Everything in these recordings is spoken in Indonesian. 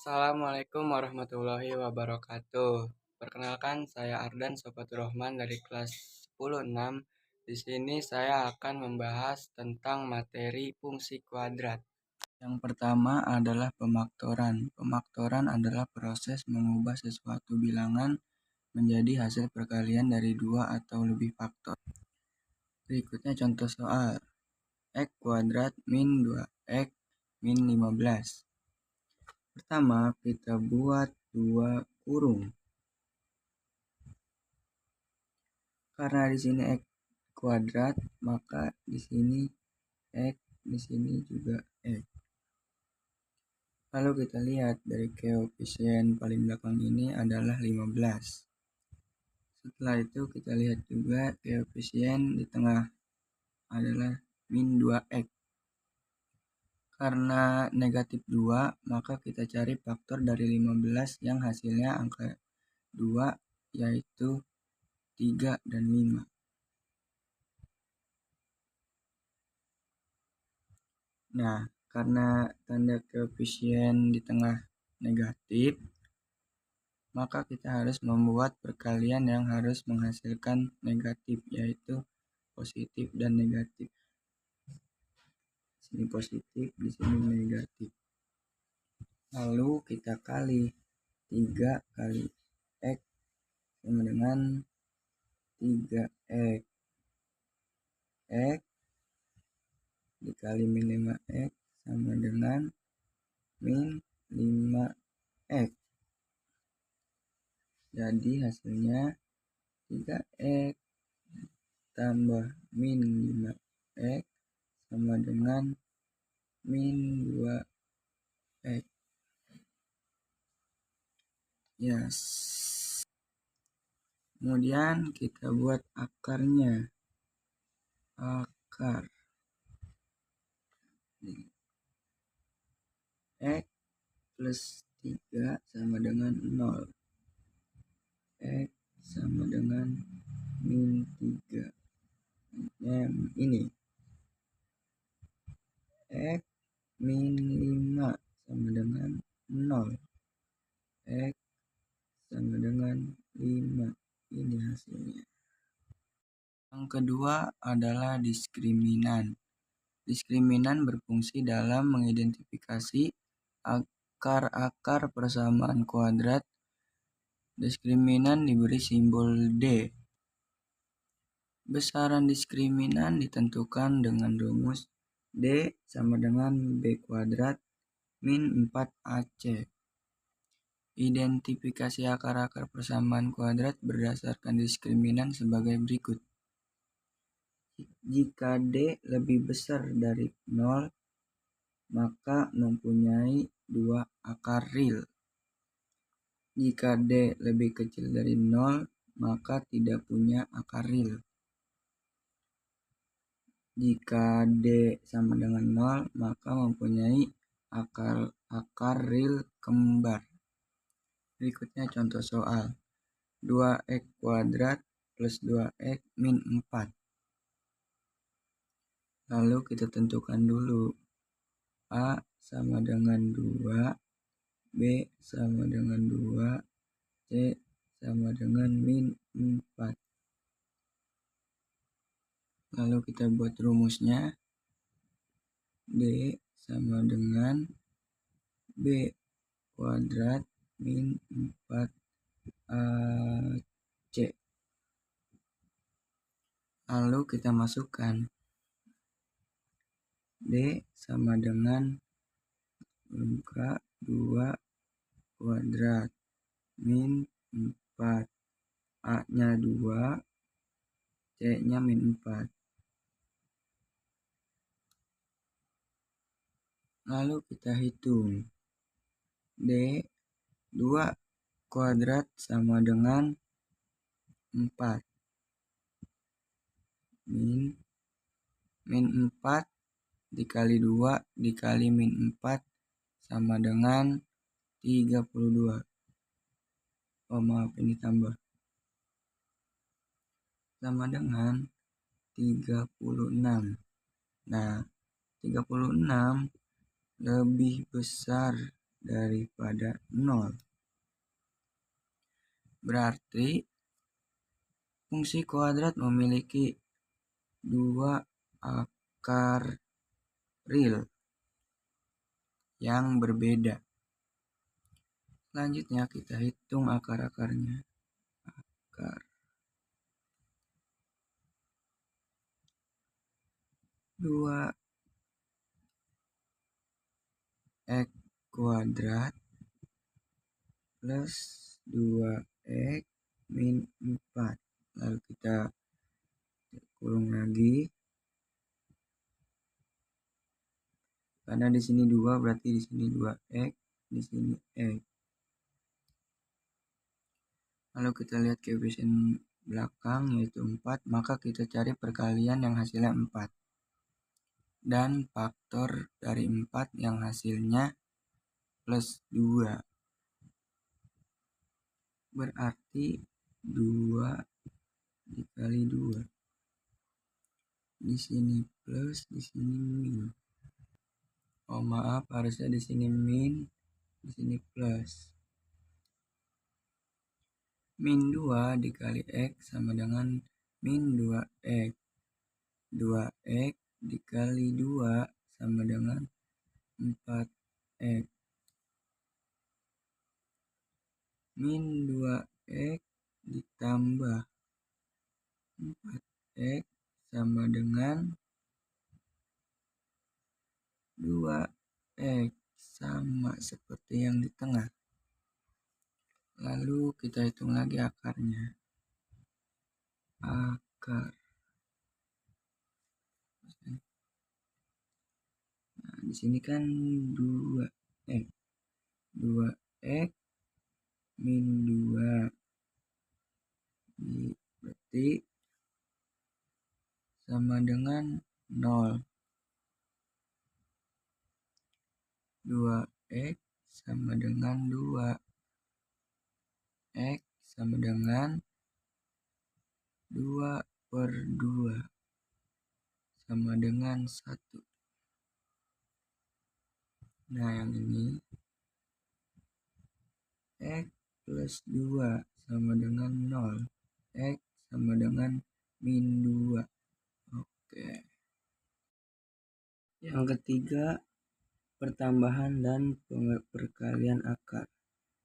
Assalamualaikum warahmatullahi wabarakatuh. Perkenalkan, saya Ardan Sofatur Rahman dari kelas 10-6. Di sini saya akan membahas tentang materi fungsi kuadrat. Yang pertama adalah pemaktoran. Pemaktoran adalah proses mengubah sesuatu bilangan menjadi hasil perkalian dari dua atau lebih faktor. Berikutnya contoh soal. X kuadrat min 2x min 15. Pertama, kita buat dua kurung. Karena di sini x kuadrat, maka di sini x, di sini juga x. Lalu kita lihat dari koefisien paling belakang ini adalah 15. Setelah itu kita lihat juga koefisien di tengah adalah min 2x. Karena negatif 2, maka kita cari faktor dari 15 yang hasilnya angka 2, yaitu 3 dan 5. Nah, karena tanda koefisien di tengah negatif, maka kita harus membuat perkalian yang harus menghasilkan negatif, yaitu positif dan negatif. Sini positif, di sini negatif. Lalu kita kali 3 kali x sama dengan 3x. X dikali min 5x sama dengan min 5x. Jadi hasilnya 3x tambah min 5x sama dengan min 2x. Yes. Kemudian kita buat akarnya. Akar x plus 3 sama dengan 0. X sama dengan min 3. Ini x min 5 sama dengan 0. X sama dengan 5. Ini hasilnya. Yang kedua adalah diskriminan. Diskriminan berfungsi dalam mengidentifikasi akar-akar persamaan kuadrat. Diskriminan diberi simbol D. Besaran diskriminan ditentukan dengan rumus D sama dengan B kuadrat min 4AC. Identifikasi akar-akar persamaan kuadrat berdasarkan diskriminan sebagai berikut. Jika D lebih besar dari 0, maka mempunyai dua akar real. Jika D lebih kecil dari 0, maka tidak punya akar real. Jika D sama dengan 0, maka mempunyai akar real kembar. Berikutnya contoh soal. 2x kuadrat plus 2x min 4. Lalu kita tentukan dulu. A sama dengan 2, B sama dengan 2, C sama dengan min 4. Lalu kita buat rumusnya. D sama dengan B kuadrat min 4AC. Lalu kita masukkan. D sama dengan angka 2 kuadrat min 4. A-nya 2, C-nya min 4. Lalu kita hitung. D 2 kuadrat sama dengan 4. Min 4 dikali 2 dikali min 4 sama dengan 32. Oh maaf, ini tambah. Sama dengan 36. Nah, 36 lebih besar daripada 0. Berarti fungsi kuadrat memiliki dua akar real yang berbeda. Selanjutnya kita hitung akar-akarnya. Akar 2x kuadrat plus 2x min 4. Lalu kita kurung lagi. Karena di sini 2 berarti di sini 2x, di sini x. Lalu kita lihat koefisien belakang yaitu 4, maka kita cari perkalian yang hasilnya 4. Dan faktor dari 4 yang hasilnya plus 2. Berarti 2 dikali 2. Di sini plus, di sini min. Oh maaf, harusnya di sini min, di sini plus. Min 2 dikali x sama dengan min 2x. 2x dikali 2 sama dengan 4x. Min 2x ditambah 4x sama dengan 2x, sama seperti yang di tengah. Lalu kita hitung lagi akarnya. Akar. Nah, di sini kan 2x. 2x min 2. Berarti sama dengan 0. 2x sama dengan 2. X sama dengan 2 per 2 sama dengan 1. Nah yang ini X plus 2 sama dengan 0. X sama dengan min 2. Oke. Yang ketiga, pertambahan dan perkalian akar.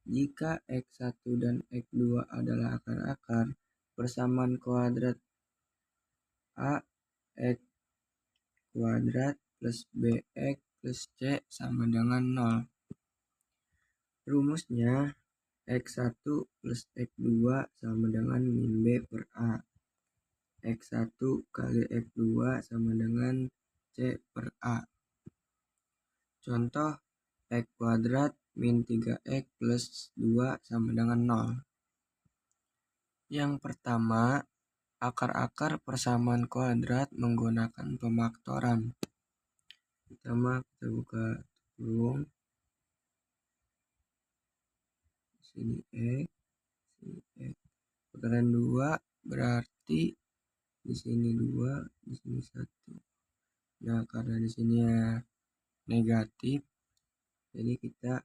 Jika X1 dan X2 adalah akar-akar, persamaan kuadrat A X kuadrat plus BX plus C sama dengan 0. Rumusnya X1 plus X2 sama dengan min B per A. X1 kali X2 sama dengan C per A. Contoh, X kuadrat min 3X plus 2 sama dengan 0. Yang pertama, akar-akar persamaan kuadrat menggunakan pemaktoran. Pertama kita buka kurung. Sini X, sini X. Putaran 2 berarti di sini 2, di sini 1. Nah, karena di sini negatif, jadi kita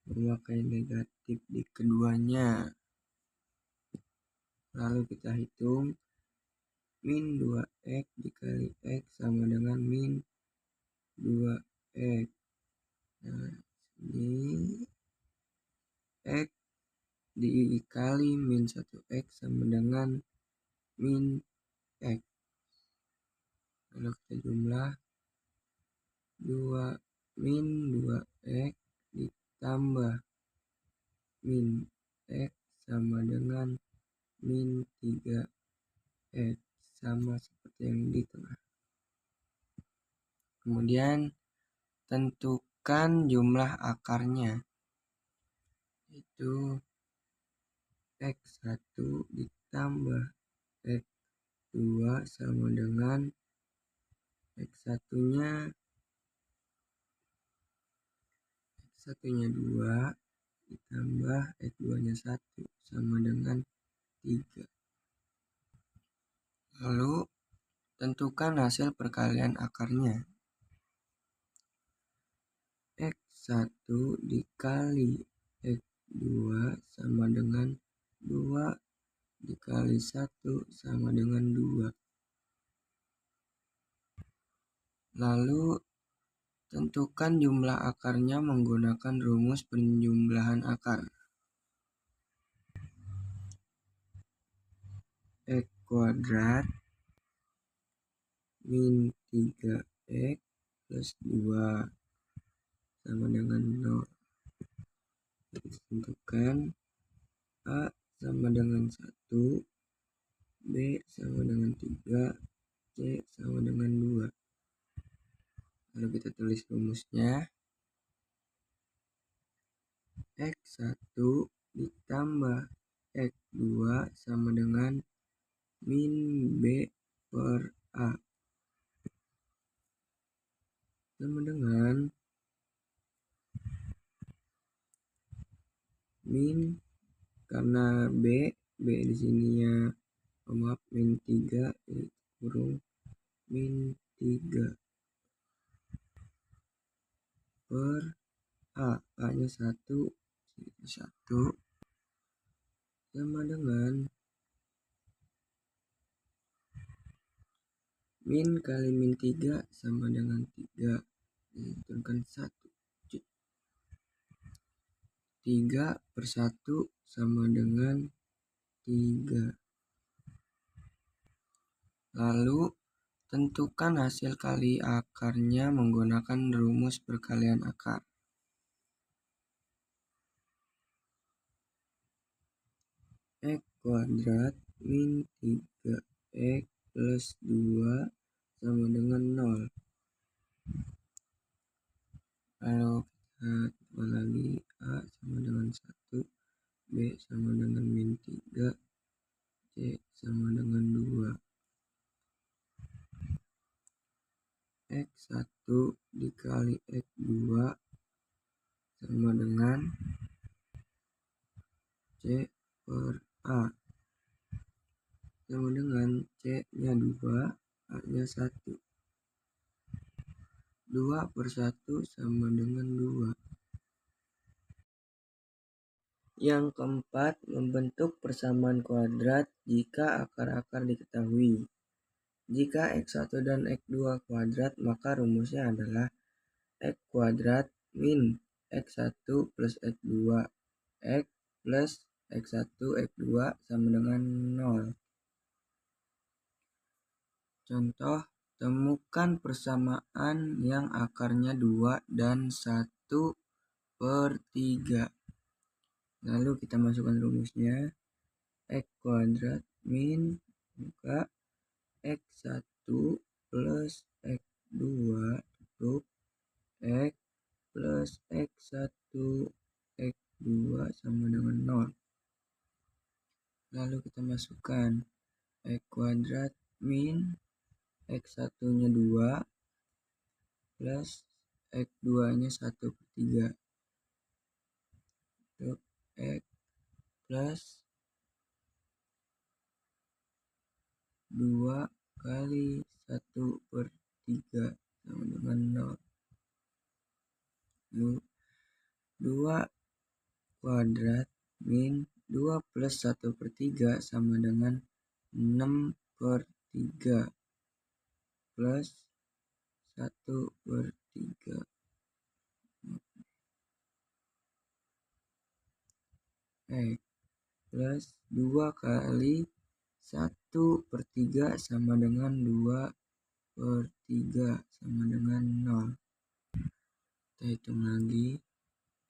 memakai negatif di keduanya. Lalu kita hitung min 2x dikali x sama dengan min 2x. Nah, ini x dikali min 1x sama dengan min x. Lalu kita jumlah 2 min 2x ditambah min x sama dengan min 3x, sama seperti yang di tengah. Kemudian tentukan jumlah akarnya, itu X1 ditambah X2 sama dengan X1-nya 2 ditambah X2-nya 1 sama dengan 3. Lalu tentukan hasil perkalian akarnya. 1 dikali X2 sama dengan 2 dikali 1 sama dengan 2. Lalu tentukan jumlah akarnya menggunakan rumus penjumlahan akar. X kuadrat min 3X plus 2 sama dengan 0. Tentukan A sama dengan 1, B sama dengan 3, C sama dengan 2. Lalu kita tulis rumusnya. X1 ditambah X2 sama dengan min B per A. Sama dengan min, karena B di sininya maaf min 3 kurung min 3 per A nya 1 sama dengan min kali min 3 sama dengan 3, diturunkan 1. 3 per 1 sama dengan 3. Lalu tentukan hasil kali akarnya menggunakan rumus perkalian akar. X kuadrat min 3X plus 2 sama dengan 0. Lalu kita coba lagi. A sama dengan 1, B sama dengan min 3, C sama dengan 2. X1 dikali X2 sama dengan C per A. Sama dengan C nya 2, A nya 1. 2 per 1 sama dengan 2. Yang keempat, membentuk persamaan kuadrat jika akar-akar diketahui. Jika X1 dan X2 kuadrat, maka rumusnya adalah X kuadrat min X1 plus X2 X plus X1 X2 sama dengan 0. Contoh, temukan persamaan yang akarnya 2 dan 1 per 3. Lalu kita masukkan rumusnya. X kuadrat min buka X1 plus X2 tutup X plus X1 X2 sama dengan 0. Lalu kita masukkan X kuadrat min X1 nya 2 plus X2 nya 1 per 3 untuk X plus 2 kali 1 per 3 sama dengan 0. Lalu 2 kuadrat min 2 plus 1 per 3 sama dengan 6 per 3 plus 1 per 3. X plus 2 kali 1 per 3 sama dengan 2 per 3 sama dengan 0. Kita hitung lagi.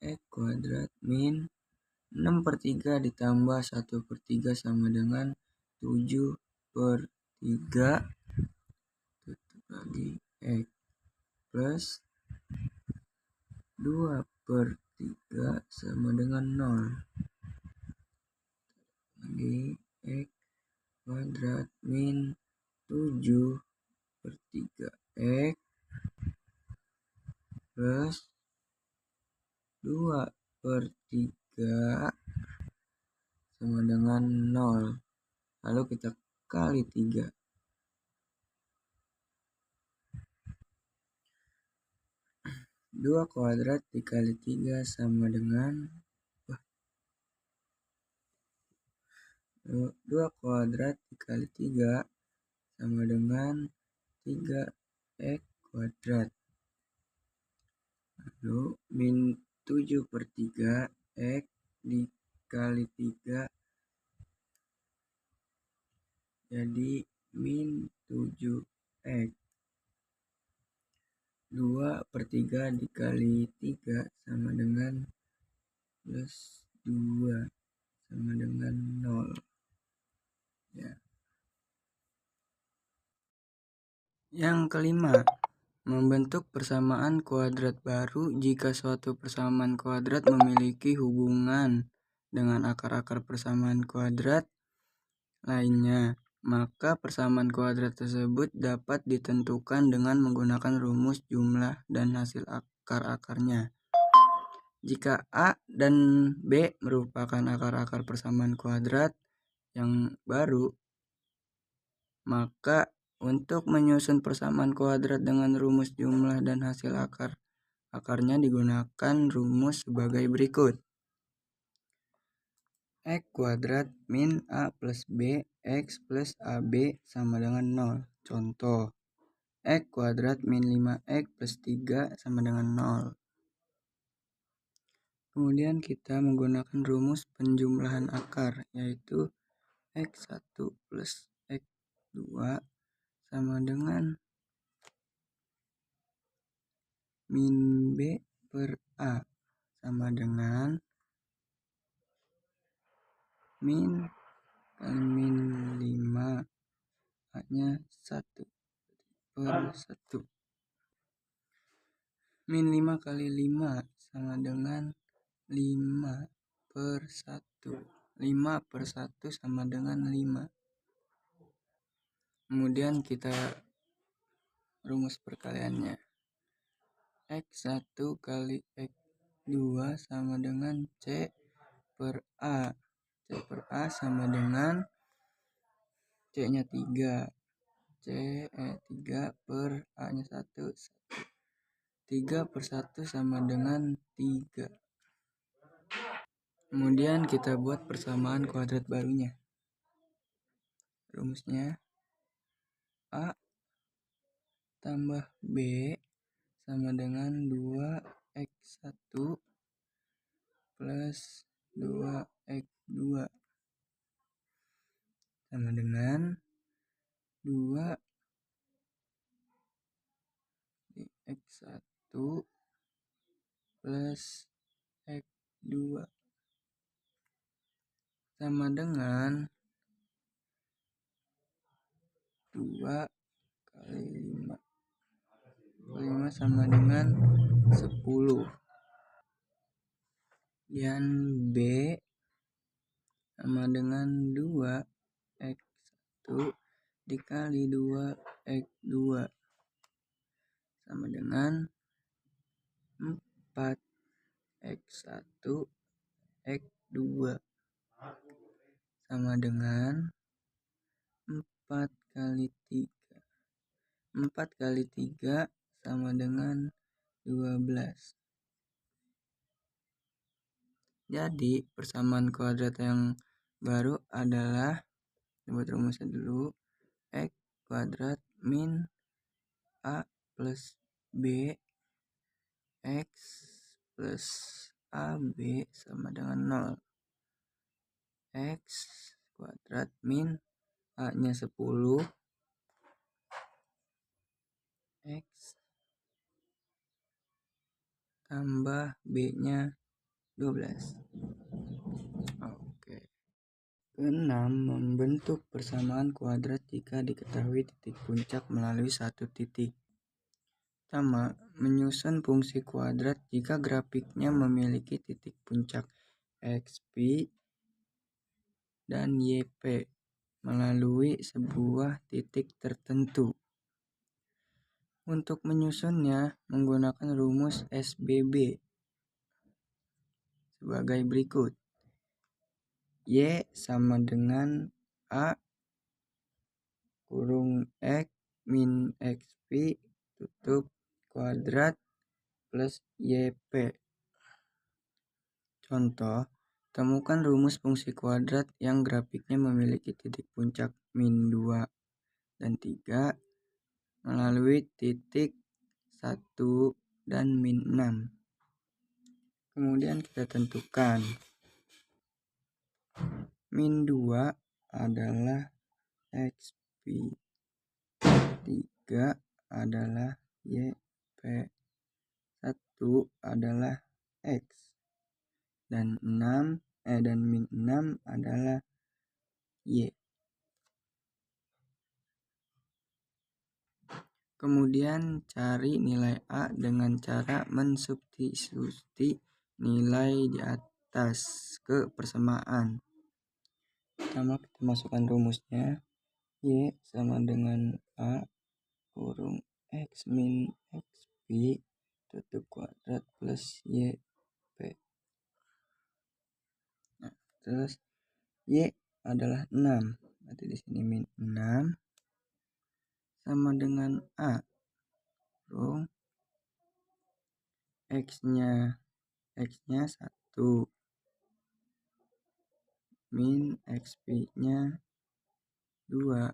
X kuadrat min 6 per 3 ditambah 1 per 3 sama dengan 7 per 3. Tutup lagi. X plus 2 per 3 sama dengan 0. Lagi X kuadrat min 7 per 3 X plus 2 per 3 sama dengan 0. Lalu kita kali 3. 2 kuadrat dikali 3 sama dengan 2 kuadrat dikali 3 sama dengan 3x kuadrat. Lalu min 7/3 x dikali 3 jadi min 7x. 2/3 dikali 3 sama dengan plus 2 sama dengan 0. Ya. Yang kelima, membentuk persamaan kuadrat baru jika suatu persamaan kuadrat memiliki hubungan dengan akar-akar persamaan kuadrat lainnya, maka persamaan kuadrat tersebut dapat ditentukan dengan menggunakan rumus jumlah dan hasil akar-akarnya. Jika A dan B merupakan akar-akar persamaan kuadrat yang baru, maka untuk menyusun persamaan kuadrat dengan rumus jumlah dan hasil akarnya digunakan rumus sebagai berikut. X kuadrat min A plus B X plus AB sama dengan 0. Contoh, X kuadrat min 5X plus 3 sama dengan 0. Kemudian kita menggunakan rumus penjumlahan akar, yaitu X1 plus X2 sama dengan min B per A sama dengan min kali min 5 A-nya 1 per 1. Min 5 kali 5 sama dengan 5 per 1. 5 per 1 sama dengan 5. Kemudian kita rumus perkaliannya. X1 kali X2 sama dengan C per A. C per A sama dengan C-nya 3. 3 per A-nya 1. 3 per 1 sama dengan 3. Kemudian kita buat persamaan kuadrat barunya. Rumusnya A tambah B sama dengan 2x1 plus 2x2 sama dengan 2 x1 plus x2 sama dengan 2 kali 5. 5 sama dengan 10. Dan B sama dengan 2x1 dikali 2x2 sama dengan 4x1 x2 sama dengan 4 kali 3. 4 kali 3 sama dengan 12. Jadi persamaan kuadrat yang baru adalah, buat rumusnya dulu, X kuadrat min A plus B X plus AB sama dengan 0. X kuadrat min A-nya 10 X tambah B-nya 12. Oke. Keenam, membentuk persamaan kuadrat jika diketahui titik puncak melalui satu titik. Pertama, menyusun fungsi kuadrat jika grafiknya memiliki titik puncak XP dan YP melalui sebuah titik tertentu. Untuk menyusunnya menggunakan rumus SBB sebagai berikut. Y sama dengan A kurung X min XP tutup kuadrat plus YP. Contoh, temukan rumus fungsi kuadrat yang grafiknya memiliki titik puncak min 2 dan 3 melalui titik 1 dan min 6. Kemudian kita tentukan min 2 adalah XP, 3 adalah YP, 1 adalah X, dan min 6 adalah Y. Kemudian cari nilai A dengan cara mensubstitusi nilai di atas ke persamaan. Pertama kita masukkan rumusnya, Y sama dengan A kurung X min XP tutup kuadrat plus YP. Nah, terus Y adalah 6, berarti di sini min 6 sama dengan A kurung X-nya 1 min XP-nya 2.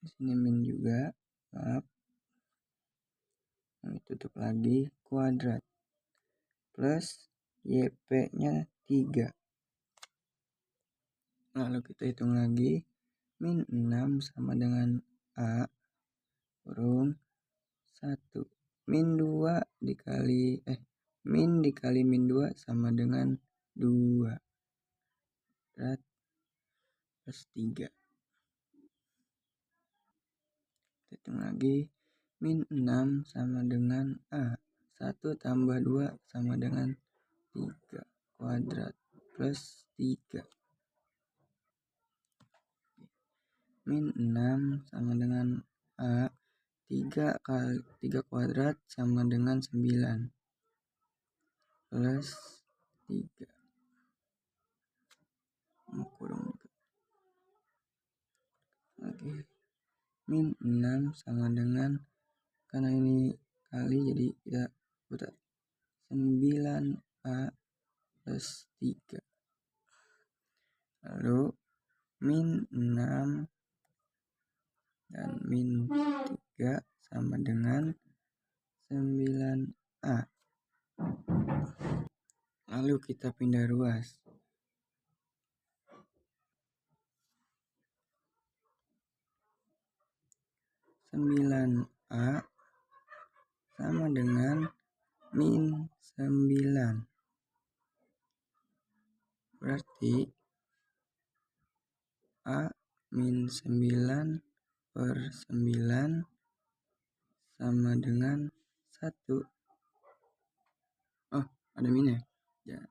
Di sini min juga, maaf. Ini tutup lagi kuadrat plus YP-nya 3. Lalu kita hitung lagi, min 6 sama dengan A kurung 1 min 2 dikali min dikali min 2 sama dengan 2 kuadrat plus 3. Hitung lagi, min 6 sama dengan A 1 tambah 2 sama dengan 3 kuadrat plus 3. Min 6 sama dengan A 3 kali 3 kuadrat sama dengan 9 plus 3 kurung lagi, min 6 sama dengan, karena ini kali jadi kita putar 9A plus 3. Lalu min 6 dan min 3 sama dengan 9A. Lalu kita pindah ruas. 9A sama dengan min 9. Berarti A min 9 per 9 sama dengan 1. Oh, ada minnya. Ya,